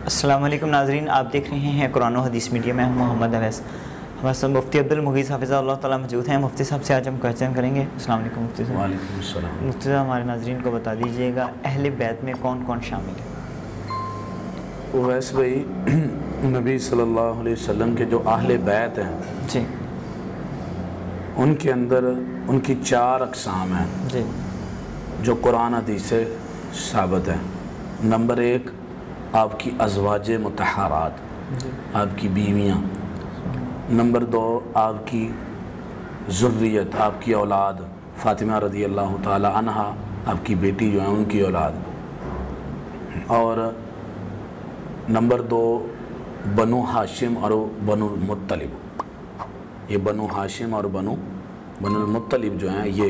السلام علیکم ناظرین، آپ دیکھ رہے ہیں قرآن و حدیث میڈیا میں ہوں محمد اویس۔ ہمارے ساتھ مفتی عبدالمغیث حافظہ اللہ تعالیٰ موجود ہیں۔ مفتی صاحب سے آج ہم کویسچن کریں گے۔ السلام علیکم مفتی صاحب۔ وعلیکم السلام۔ مفتی صاحب ہمارے ناظرین کو بتا دیجیے گا اہل بیت میں کون کون شامل ہے؟ اویس بھائی، نبی صلی اللہ علیہ وسلم کے جو اہل بیت ہیں جی، ان کے اندر ان کی 4 اقسام ہیں جی، جو قرآن حدیث سے ثابت ہیں۔ نمبر 1، آپ کی ازواج مطہرات، جی، آپ کی بیویاں۔ نمبر 2، آپ کی ذریت، آپ کی اولاد، فاطمہ رضی اللہ تعالی عنہا، آپ کی بیٹی جو ہیں ان کی اولاد۔ اور نمبر 2، بنو ہاشم اور بنو المطلب۔ یہ بنو ہاشم اور بنو المطلب جو ہیں، یہ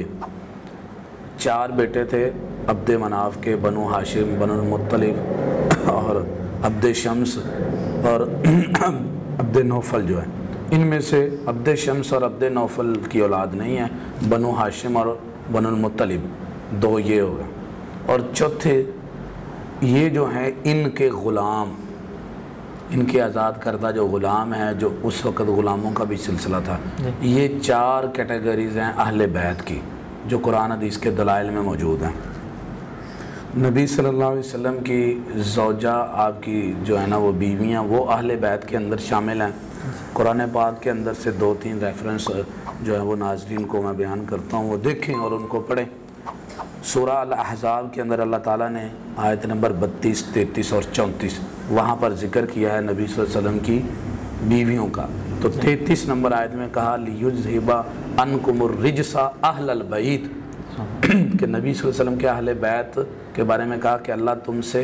4 بیٹے تھے عبد مناف کے، بنو ہاشم، بنو المطلب اور عبد شمس اور عبد نوفل جو ہے۔ ان میں سے عبد شمس اور عبد نوفل کی اولاد نہیں ہے، بنو ہاشم اور بنو المطلب 2 یہ ہو گئے۔ اور چوتھے یہ جو ہیں ان کے غلام، ان کے آزاد کردہ جو غلام ہیں، جو اس وقت غلاموں کا بھی سلسلہ تھا، یہ 4 کیٹیگریز ہیں اہل بیت کی جو قرآن حدیث کے دلائل میں موجود ہیں۔ نبی صلی اللہ علیہ وسلم کی زوجہ، آپ کی جو ہے نا وہ بیویاں، وہ اہل بیت کے اندر شامل ہیں۔ قرآن پاک کے اندر سے 2-3 ریفرنس جو ہے وہ ناظرین کو میں بیان کرتا ہوں، وہ دیکھیں اور ان کو پڑھیں۔ سورہ الاحزاب کے اندر اللہ تعالیٰ نے آیت نمبر 32، 33 اور 34 وہاں پر ذکر کیا ہے نبی صلی اللہ علیہ وسلم کی بیویوں کا۔ تو 33 نمبر آیت میں کہا لِيُذْهِبَ عَنْكُمُ الرِّجْسَ أَهْلَ الْبَيْتِ، کہ نبی صلی اللہ علیہ وسلم کے اہل بیت کے بارے میں کہا کہ اللہ تم سے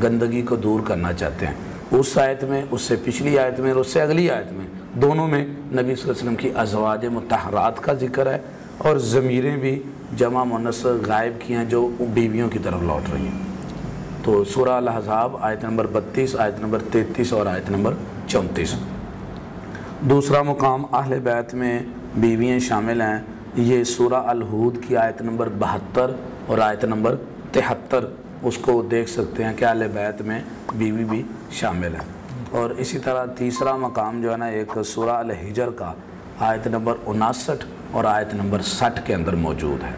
گندگی کو دور کرنا چاہتے ہیں۔ اس آیت میں، اس سے پچھلی آیت میں اور اس سے اگلی آیت میں، دونوں میں نبی صلی اللہ علیہ وسلم کی ازواج مطہرات کا ذکر ہے، اور ضمیریں بھی جمع مؤنث غائب کی ہیں جو بیویوں کی طرف لوٹ رہی ہیں۔ تو سورہ الاحزاب آیت نمبر 32، آیت نمبر 33 اور آیت نمبر 34۔ دوسرا مقام اہل بیت میں بیویاں شامل ہیں، یہ سورہ الہود کی آیت نمبر 72 اور آیت نمبر 73، اس کو دیکھ سکتے ہیں کہ اہل بیت میں بیوی بھی شامل ہے۔ اور اسی طرح تیسرا مقام جو ہے نا ایک سورہ الحجر کا آیت نمبر 59 اور آیت نمبر 60 کے اندر موجود ہے۔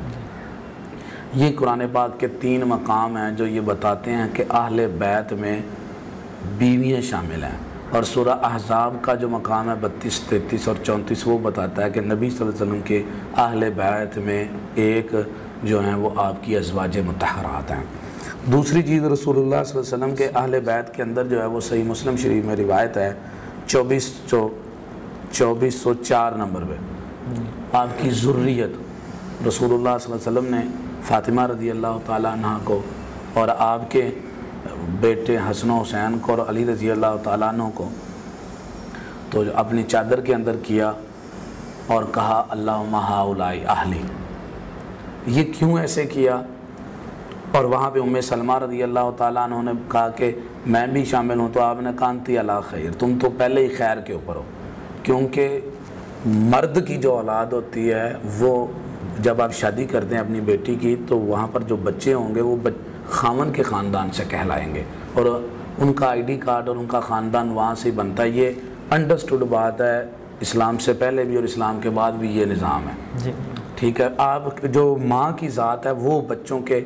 یہ قرآن پاک کے 3 مقام ہیں جو یہ بتاتے ہیں کہ اہل بیت میں بیویاں شامل ہیں۔ اور سورہ احزاب کا جو مقام ہے 32، 33 اور 34 وہ بتاتا ہے کہ نبی صلی اللہ علیہ وسلم کے اہل بیت میں ایک جو ہیں وہ آپ کی ازواج مطہرات ہیں۔ دوسری چیز، رسول اللہ صلی اللہ علیہ وسلم کے اہل بیت کے اندر جو ہے وہ صحیح مسلم شریف میں روایت ہے 2404 نمبر پہ، آپ کی ذریت، رسول اللہ صلی اللہ علیہ وسلم نے فاطمہ رضی اللہ تعالیٰ عنہ کو اور آپ کے بیٹے حسن و حسین کو اور علی رضی اللہ تعالیٰ عنہ کو تو اپنی چادر کے اندر کیا اور کہا اللہم ہؤلاء اہلی۔ یہ کیوں ایسے کیا؟ اور وہاں پہ ام سلمہ رضی اللہ تعالیٰ عنہ نے کہا کہ میں بھی شامل ہوں، تو آپ نے کہا انتی علی خیر، تم تو پہلے ہی خیر کے اوپر ہو، کیونکہ مرد کی جو اولاد ہوتی ہے وہ جب آپ شادی کرتے ہیں اپنی بیٹی کی تو وہاں پر جو بچے ہوں گے وہ خاوند کے خاندان سے کہلائیں گے، اور ان کا آئی ڈی کارڈ اور ان کا خاندان وہاں سے بنتا ہے۔ یہ انڈرسٹوڈ بات ہے، اسلام سے پہلے بھی اور اسلام کے بعد بھی یہ نظام ہے، جی، ٹھیک ہے۔ آپ جو ماں کی ذات ہے وہ بچوں کے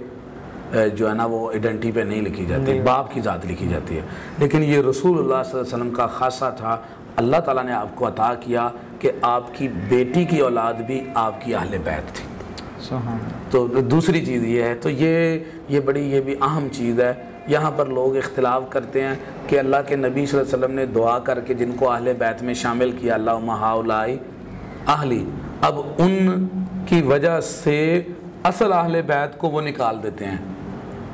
جو ہے نا وہ ایڈنٹی پہ نہیں لکھی جاتی، باپ کی ذات لکھی جاتی ہے، لیکن یہ رسول اللہ صلی اللہ علیہ وسلم کا خاصہ تھا۔ اللہ تعالیٰ نے آپ کو عطا کیا کہ آپ کی بیٹی کی اولاد بھی آپ کی اہل بیت تھی۔ تو دوسری چیز یہ ہے، تو یہ بڑی یہ بھی اہم چیز ہے۔ یہاں پر لوگ اختلاف کرتے ہیں کہ اللہ کے نبی صلی اللہ علیہ وسلم نے دعا کر کے جن کو اہل بیت میں شامل کیا، اللہم ہؤلاء اہلی، اب ان کی وجہ سے اصل اہل بیت کو وہ نکال دیتے ہیں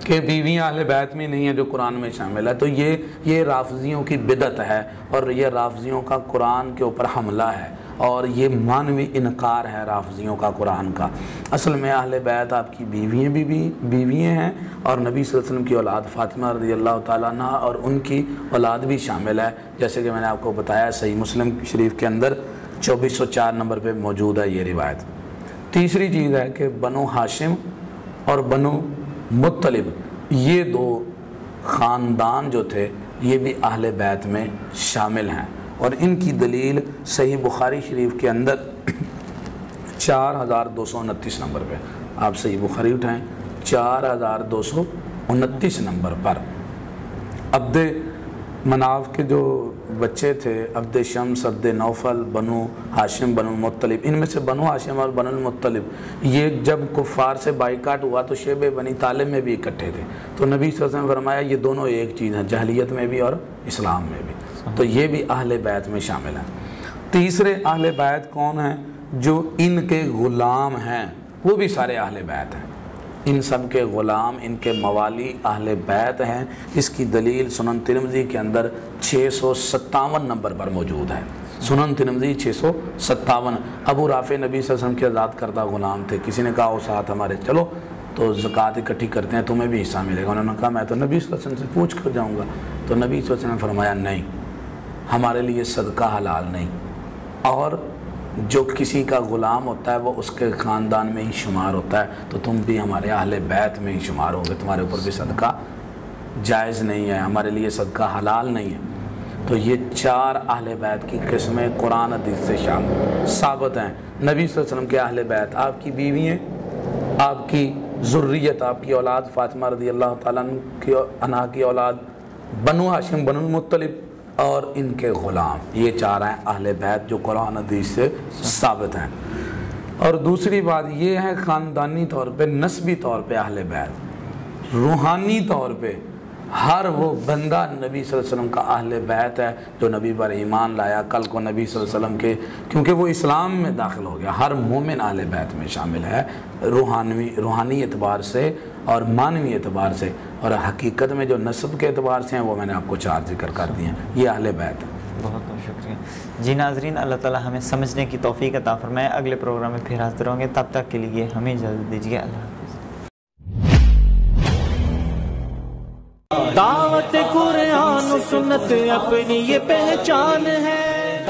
کہ بیویاں اہل بیت میں نہیں ہیں جو قرآن میں شامل ہے۔ تو یہ رافضیوں کی بدعت ہے، اور یہ رافضیوں کا قرآن کے اوپر حملہ ہے، اور یہ معنوی انکار ہے رافضیوں کا قرآن کا۔ اصل میں اہل بیت آپ کی بیویاں ہیں، اور نبی صلی اللہ علیہ وسلم کی اولاد فاطمہ رضی اللہ تعالیٰ عنہ اور ان کی اولاد بھی شامل ہے، جیسے کہ میں نے آپ کو بتایا صحیح مسلم شریف کے اندر 2404 نمبر پہ موجود ہے یہ روایت۔ تیسری چیز ہے کہ بنو ہاشم اور بنو مطلب، یہ 2 خاندان جو تھے یہ بھی اہل بیت میں شامل ہیں، اور ان کی دلیل صحیح بخاری شریف کے اندر 4229 نمبر پہ، آپ صحیح بخاری اٹھائیں 4229 نمبر پر عبد مناف کے جو بچے تھے، عبد شمس، عبد نوفل، بنو ہاشم، بنو المطلب، ان میں سے بنو ہاشم اور بنو المطلب یہ جب کفار سے بائیکاٹ ہوا تو شیب بنی طالب میں بھی اکٹھے تھے، تو نبی صلی اللہ علیہ وسلم نے فرمایا یہ دونوں ایک چیز ہیں، جاہلیت میں بھی اور اسلام میں بھی، تو یہ بھی اہل بیت میں شامل ہیں۔ تیسرے اہل بیت کون ہیں؟ جو ان کے غلام ہیں وہ بھی سارے اہل بیت ہیں، ان سب کے غلام، ان کے موالی اہل بیت ہیں۔ اس کی دلیل سنن ترمذی کے اندر 657 نمبر پر موجود ہے، سنن ترمذی 657۔ ابو رافع نبی صلی اللہ علیہ وسلم کے آزاد کردہ غلام تھے، کسی نے کہا وہ ساتھ ہمارے چلو تو زکوٰۃ اکٹھی کرتے ہیں، تمہیں بھی حصہ ملے گا، انہوں نے کہا میں تو نبی صلی اللہ علیہ وسلم سے پوچھ کر جاؤں گا، تو نبی صلی اللہ علیہ وسلم نے فرمایا نہیں، ہمارے لیے صدقہ حلال نہیں، اور جو کسی کا غلام ہوتا ہے وہ اس کے خاندان میں ہی شمار ہوتا ہے، تو تم بھی ہمارے اہل بیت میں ہی شمار ہوگے، تمہارے اوپر بھی صدقہ جائز نہیں ہے، ہمارے لیے صدقہ حلال نہیں ہے۔ تو یہ 4 اہل بیت کی قسمیں قرآن حدیث سے ثابت ہیں۔ نبی صلی اللہ علیہ وسلم کے اہل بیت، آپ کی بیوییں، آپ کی ذریت، آپ کی اولاد فاطمہ رضی اللہ تعالیٰ عنہا کی اولاد، بنو ہاشم، بنو المطلب، اور ان کے غلام، یہ 4 ہیں اہل بیت جو قرآن حدیث سے ثابت ہیں۔ اور دوسری بات یہ ہے خاندانی طور پہ، نسبی طور پہ اہل بیت، روحانی طور پہ ہر وہ بندہ نبی صلی اللہ علیہ وسلم کا اہل بیت ہے جو نبی پر ایمان لایا، کل کو نبی صلی اللہ علیہ وسلم کے، کیونکہ وہ اسلام میں داخل ہو گیا، ہر مومن اہل بیت میں شامل ہے، روحانی اعتبار سے اور معنوی اعتبار سے، اور حقیقت میں جو نسب کے اعتبار سے ہیں وہ میں نے آپ کو 4 ذکر کر دیے ہیں، یہ اہل بیت ہے۔ بہت بہت شکریہ جی۔ ناظرین، اللہ تعالیٰ ہمیں سمجھنے کی توفیق عطا فرمائے۔ اگلے پروگرام میں پھر حاضر ہوں گے، تب تک کے لیے ہمیں اجازت دیجیے، اللہ حافظ۔ دعوت قرآن و سنت اپنی یہ پہچان ہے۔